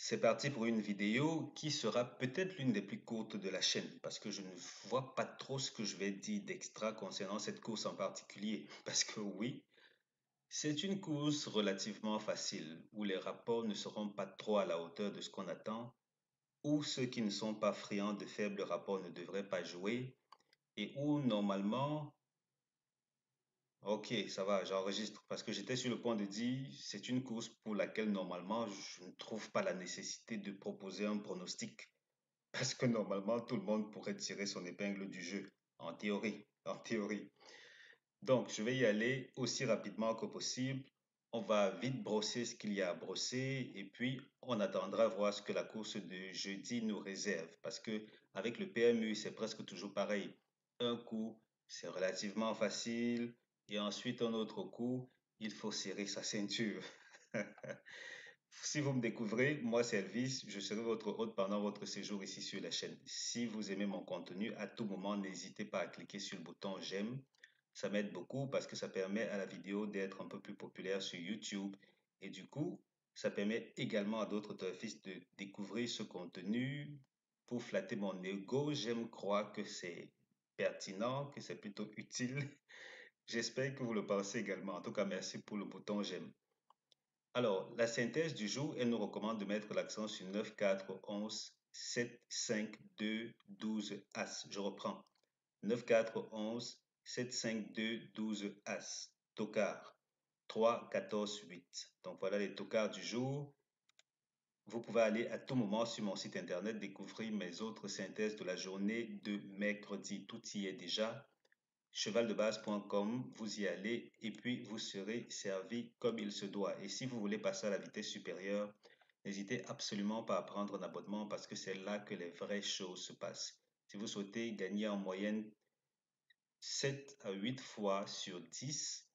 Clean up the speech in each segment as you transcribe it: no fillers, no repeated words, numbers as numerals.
C'est parti pour une vidéo qui sera peut-être l'une des plus courtes de la chaîne parce que je ne vois pas trop ce que je vais dire d'extra concernant cette course en particulier. Parce que oui, c'est une course relativement facile où les rapports ne seront pas trop à la hauteur de ce qu'on attend, où ceux qui ne sont pas friands de faibles rapports ne devraient pas jouer et où normalement, ok, ça va, j'enregistre parce que j'étais sur le point de dire c'est une course pour laquelle normalement je ne trouve pas la nécessité de proposer un pronostic. Parce que normalement, tout le monde pourrait tirer son épingle du jeu, en théorie, en théorie. Donc, je vais y aller aussi rapidement que possible. On va vite brosser ce qu'il y a à brosser et puis on attendra voir ce que la course de jeudi nous réserve. Parce que avec le PMU, c'est presque toujours pareil. Un coup, c'est relativement facile et ensuite un autre coup, il faut serrer sa ceinture. Si vous me découvrez, moi c'est Elvis, je serai votre hôte pendant votre séjour ici sur la chaîne. Si vous aimez mon contenu, à tout moment, n'hésitez pas à cliquer sur le bouton j'aime. Ça m'aide beaucoup parce que ça permet à la vidéo d'être un peu plus populaire sur YouTube. Et du coup, ça permet également à d'autres graphistes de découvrir ce contenu pour flatter mon ego. J'aime croire que c'est pertinent, que c'est plutôt utile. J'espère que vous le pensez également. En tout cas, merci pour le bouton j'aime. Alors, la synthèse du jour, elle nous recommande de mettre l'accent sur 9, 4, 11, 7, 5, 2, 12 As. Je reprends. 9, 4, 11, 7, 5, 2, 12 As. Tocard. 3, 14, 8. Donc voilà les tocards du jour. Vous pouvez aller à tout moment sur mon site internet découvrir mes autres synthèses de la journée de mercredi. Tout y est déjà chevaldebase.com, vous y allez et puis vous serez servi comme il se doit. Et si vous voulez passer à la vitesse supérieure, n'hésitez absolument pas à prendre un abonnement parce que c'est là que les vraies choses se passent. Si vous souhaitez gagner en moyenne 7 à 8 fois sur 10,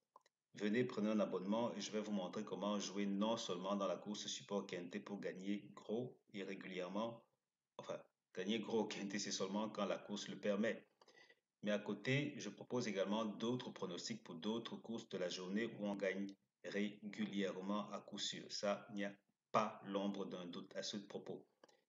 venez prendre un abonnement et je vais vous montrer comment jouer non seulement dans la course support quintet pour gagner gros et régulièrement. Enfin, gagner gros au quintet, c'est seulement quand la course le permet. Mais à côté, je propose également d'autres pronostics pour d'autres courses de la journée où on gagne régulièrement à coup sûr. Ça, il n'y a pas l'ombre d'un doute à ce propos.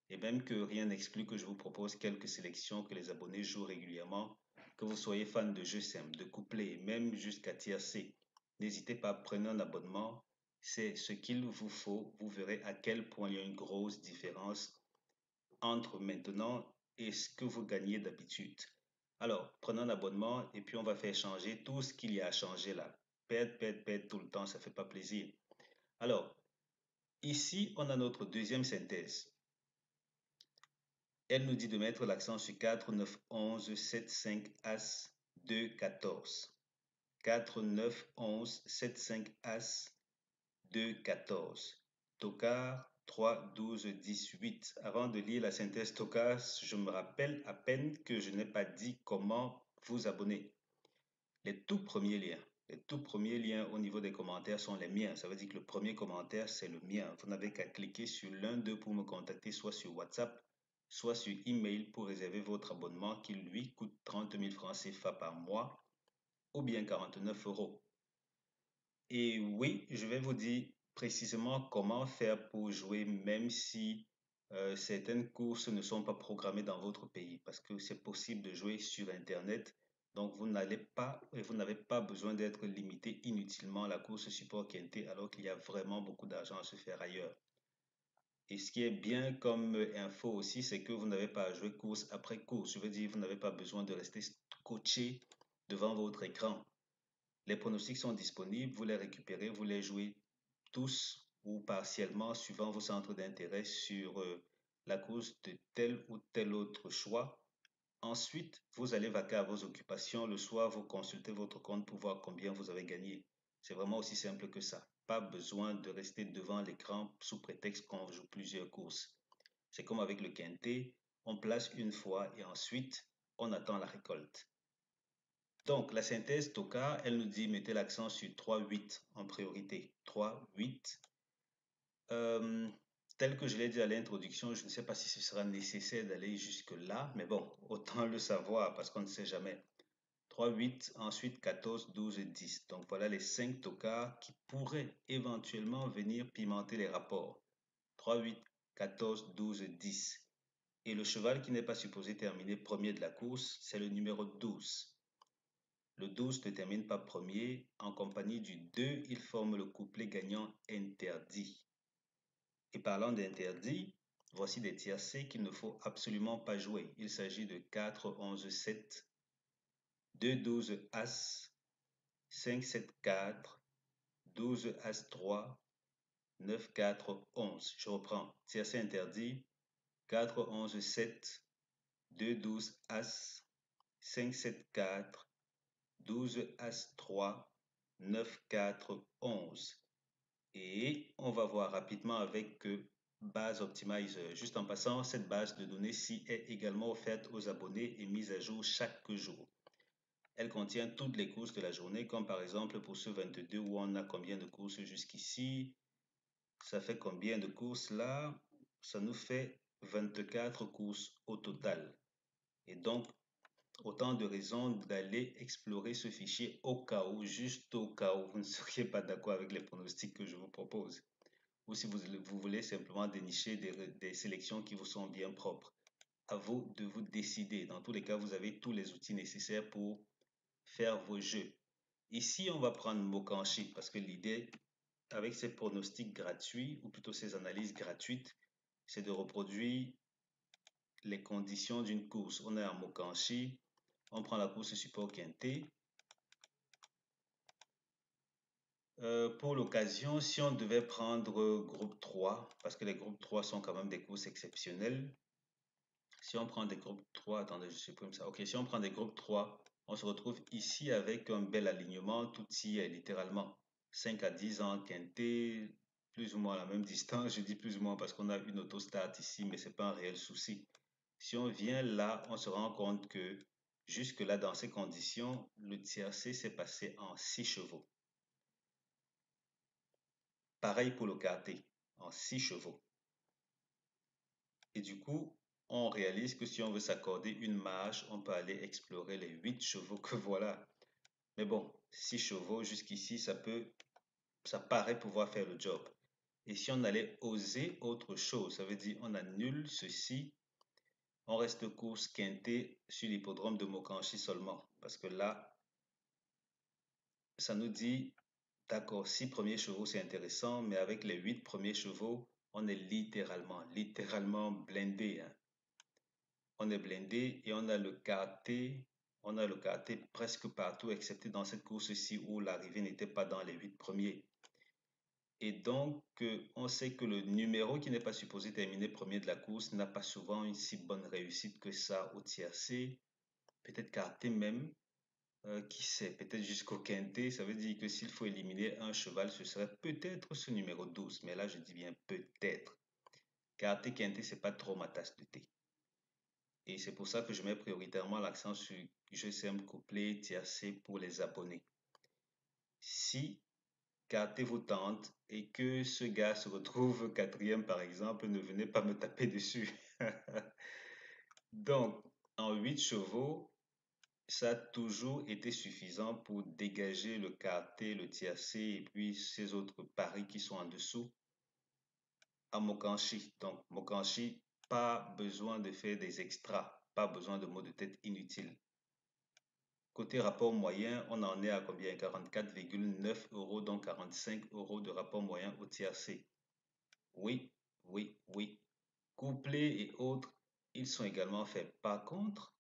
Et même que rien n'exclut que je vous propose quelques sélections que les abonnés jouent régulièrement, que vous soyez fan de jeux simples, de couplets, même jusqu'à tiercé. N'hésitez pas, prenez un abonnement. C'est ce qu'il vous faut. Vous verrez à quel point il y a une grosse différence entre maintenant et ce que vous gagnez d'habitude. Alors, prenons un abonnement et puis on va faire changer tout ce qu'il y a à changer là. Perdre tout le temps, ça ne fait pas plaisir. Alors, ici, on a notre deuxième synthèse. Elle nous dit de mettre l'accent sur 4, 9, 11, 7, 5, As, 2, 14. 4, 9, 11, 7, 5, As, 2, 14. Tocard, 3, 12, 18. Avant de lire la synthèse Tocard, je me rappelle à peine que je n'ai pas dit comment vous abonner. Les tout premiers liens, les tout premiers liens au niveau des commentaires sont les miens. Ça veut dire que le premier commentaire, c'est le mien. Vous n'avez qu'à cliquer sur l'un d'eux pour me contacter, soit sur WhatsApp, soit sur email pour réserver votre abonnement qui, lui, coûte 30 000 francs CFA par mois ou bien 49 euros. Et oui, je vais vous dire précisément comment faire pour jouer, même si certaines courses ne sont pas programmées dans votre pays, parce que c'est possible de jouer sur Internet. Donc, vous n'avez pas besoin d'être limité inutilement à la course support quintet, alors qu'il y a vraiment beaucoup d'argent à se faire ailleurs. Et ce qui est bien comme info aussi, c'est que vous n'avez pas à jouer course après course. Je veux dire, vous n'avez pas besoin de rester coaché devant votre écran. Les pronostics sont disponibles, vous les récupérez, vous les jouez tous ou partiellement suivant vos centres d'intérêt sur la course de tel ou tel autre choix. Ensuite, vous allez vaquer à vos occupations. Le soir, vous consultez votre compte pour voir combien vous avez gagné. C'est vraiment aussi simple que ça. Pas besoin de rester devant l'écran sous prétexte qu'on joue plusieurs courses. C'est comme avec le quintet, on place une fois et ensuite, on attend la récolte. Donc, la synthèse TOCA, elle nous dit mettez l'accent sur 3-8 en priorité. 3-8. Euh, Tel que je l'ai dit à l'introduction, je ne sais pas si ce sera nécessaire d'aller jusque-là, mais bon, autant le savoir parce qu'on ne sait jamais. 3-8, ensuite 14, 12 et 10. Donc voilà les 5 tocards qui pourraient éventuellement venir pimenter les rapports. 3-8, 14, 12, 10. Et le cheval qui n'est pas supposé terminer premier de la course, c'est le numéro 12. Le 12 ne termine pas premier. En compagnie du 2, il forme le couplet gagnant interdit. Et parlant d'interdit, voici des tiercés qu'il ne faut absolument pas jouer. Il s'agit de 4, 11, 7, 2, 12, As, 5, 7, 4, 12, As, 3, 9, 4, 11. Je reprends. Tiercé interdit, 4, 11, 7, 2, 12, As, 5, 7, 4, 12, As, 3, 9, 4, 11. Et on va voir rapidement avec Base Optimizer. Juste en passant, cette base de données-ci est également offerte aux abonnés et mise à jour chaque jour. Elle contient toutes les courses de la journée, comme par exemple pour ce 22 où on a combien de courses jusqu'ici. Ça fait combien de courses là? Ça nous fait 24 courses au total. Et donc, autant de raisons d'aller explorer ce fichier au cas où, juste au cas où vous ne seriez pas d'accord avec les pronostics que je vous propose. Ou si vous voulez simplement dénicher des sélections qui vous sont bien propres. À vous de vous décider. Dans tous les cas, vous avez tous les outils nécessaires pour faire vos jeux. Ici, on va prendre Mokanchi parce que l'idée avec ces pronostics gratuits, ou plutôt ces analyses gratuites, c'est de reproduire les conditions d'une course. On est en Mokanchi, on prend la course support quintet. Pour l'occasion, si on devait prendre groupe 3, parce que les groupes 3 sont quand même des courses exceptionnelles, si on prend des groupes 3, attendez, je supprime ça. Ok, si on prend des groupes 3, on se retrouve ici avec un bel alignement, tout y est littéralement. 5 à 10 ans, quintet, plus ou moins à la même distance. Je dis plus ou moins parce qu'on a une autostart ici, mais ce n'est pas un réel souci. Si on vient là, on se rend compte que jusque-là, dans ces conditions, le tiercé s'est passé en 6 chevaux. Pareil pour le quarté, en 6 chevaux. Et du coup, on réalise que si on veut s'accorder une marge, on peut aller explorer les 8 chevaux que voilà. Mais bon, 6 chevaux jusqu'ici, ça paraît pouvoir faire le job. Et si on allait oser autre chose, ça veut dire on annule ceci, on reste course quintée sur l'hippodrome de Mokanchi seulement. Parce que là, ça nous dit, d'accord, 6 premiers chevaux, c'est intéressant, mais avec les 8 premiers chevaux, on est littéralement blindé, hein. On est blindé et on a le quarté presque partout, excepté dans cette course-ci où l'arrivée n'était pas dans les 8 premiers. Et donc, on sait que le numéro qui n'est pas supposé terminer premier de la course n'a pas souvent une si bonne réussite que ça au tiercé, peut-être quarté même, qui sait, peut-être jusqu'au quintet. Ça veut dire que s'il faut éliminer un cheval, ce serait peut-être ce numéro 12. Mais là, je dis bien peut-être. Quarté, quintet, c'est pas trop ma tasse de thé. Et c'est pour ça que je mets prioritairement l'accent sur GSM couplet tiercé pour les abonnés. Si quarté vous tente et que ce gars se retrouve quatrième par exemple, ne venez pas me taper dessus. Donc, en 8 chevaux, ça a toujours été suffisant pour dégager le quarté, le tiercé et puis ces autres paris qui sont en dessous à Mokanchi. Donc, Mokanchi, pas besoin de faire des extras, pas besoin de mots de tête inutiles. Côté rapport moyen, on en est à combien? 44,9 euros, donc 45 euros de rapport moyen au tiercé. Oui, oui, oui. Couplés et autres, ils sont également faits. Par contre,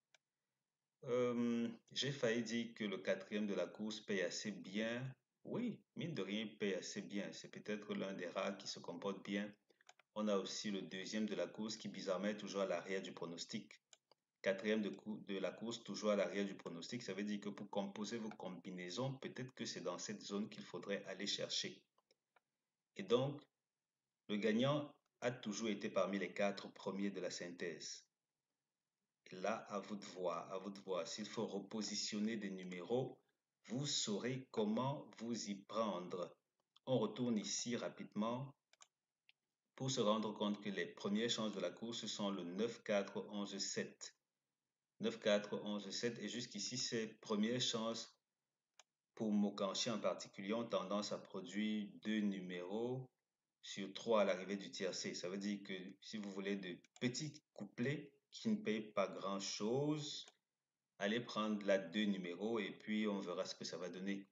j'ai failli dire que le quatrième de la course paye assez bien. Oui, mine de rien, il paye assez bien. C'est peut-être l'un des rares qui se comporte bien. On a aussi le deuxième de la course qui bizarrement est toujours à l'arrière du pronostic. Quatrième de la course, toujours à l'arrière du pronostic. Ça veut dire que pour composer vos combinaisons, peut-être que c'est dans cette zone qu'il faudrait aller chercher. Et donc, le gagnant a toujours été parmi les 4 premiers de la synthèse. Et là, à vous de voir, à vous de voir. S'il faut repositionner des numéros, vous saurez comment vous y prendre. On retourne ici rapidement pour se rendre compte que les premières chances de la course sont le 9, 4, 11, 7. 9, 4, 11, 7. Et jusqu'ici, ces premières chances pour Mokanchi en particulier ont tendance à produire deux numéros. sur 3 à l'arrivée du tiercé. Ça veut dire que si vous voulez de petits couplets qui ne payent pas grand-chose, allez prendre la 2 numéros et puis on verra ce que ça va donner.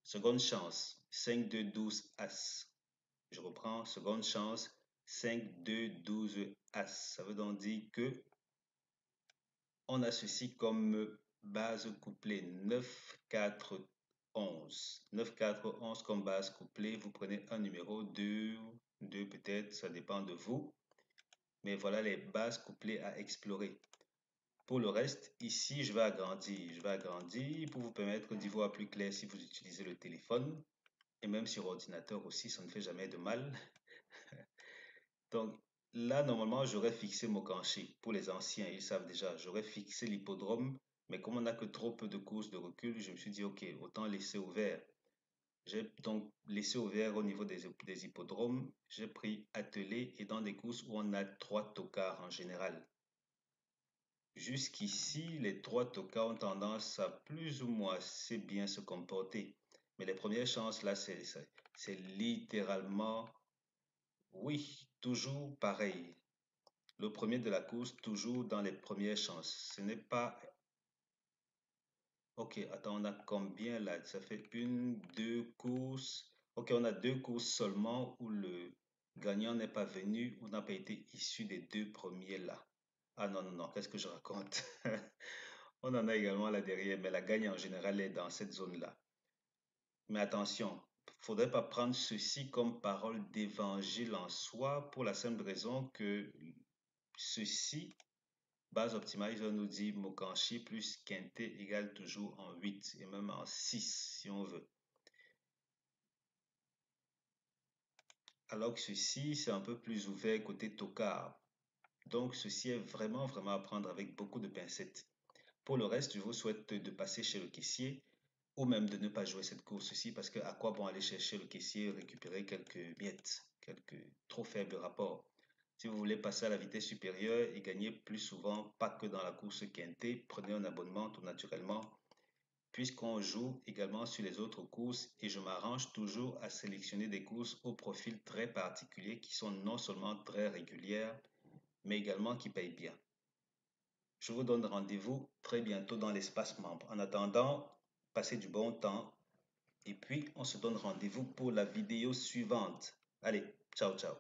Seconde chance, 5, 2, 12, As. Je reprends, seconde chance, 5, 2, 12, As. Ça veut donc dire que on a ceci comme base couplée 9, 4, 11. 9, 4, 11 comme base couplée. Vous prenez un numéro, 2, 2 peut-être, ça dépend de vous. Mais voilà les bases couplées à explorer. Pour le reste, ici, je vais agrandir. Je vais agrandir pour vous permettre d'y voir plus clair si vous utilisez le téléphone. Et même sur ordinateur aussi, ça ne fait jamais de mal. Donc là, normalement, j'aurais fixé Mokanchi. Pour les anciens, ils savent déjà. J'aurais fixé l'hippodrome, mais comme on n'a que trop peu de courses de recul, je me suis dit, OK, autant laisser ouvert. J'ai donc laissé ouvert au niveau des hippodromes. J'ai pris attelé et dans des courses où on a 3 tocards en général. Jusqu'ici, les 3 tocards ont tendance à plus ou moins assez bien se comporter. Mais les premières chances, là, c'est littéralement, oui, toujours pareil. Le premier de la course, toujours dans les premières chances. Ce n'est pas... Ok, attends, on a combien là? Ça fait une, deux courses. Ok, on a 2 courses seulement où le gagnant n'est pas venu ou n'a pas été issu des 2 premiers là. Ah non, non, non, qu'est-ce que je raconte? On en a également là derrière, mais la gagne en général est dans cette zone-là. Mais attention, faudrait pas prendre ceci comme parole d'évangile en soi pour la simple raison que ceci base optimizer nous dit Mokanchi plus Quintet égale toujours en 8 et même en 6 si on veut. Alors que ceci, c'est un peu plus ouvert côté Tokar. Donc ceci est vraiment, vraiment à prendre avec beaucoup de pincettes. Pour le reste, je vous souhaite de passer chez le caissier ou même de ne pas jouer cette course-ci parce que à quoi bon aller chercher le caissier et récupérer quelques miettes, quelques trop faibles rapports. Si vous voulez passer à la vitesse supérieure et gagner plus souvent, pas que dans la course quintée, prenez un abonnement tout naturellement, puisqu'on joue également sur les autres courses et je m'arrange toujours à sélectionner des courses au profil très particulier qui sont non seulement très régulières, mais également qui payent bien. Je vous donne rendez-vous très bientôt dans l'espace membre. En attendant, passez du bon temps et puis on se donne rendez-vous pour la vidéo suivante. Allez, ciao ciao.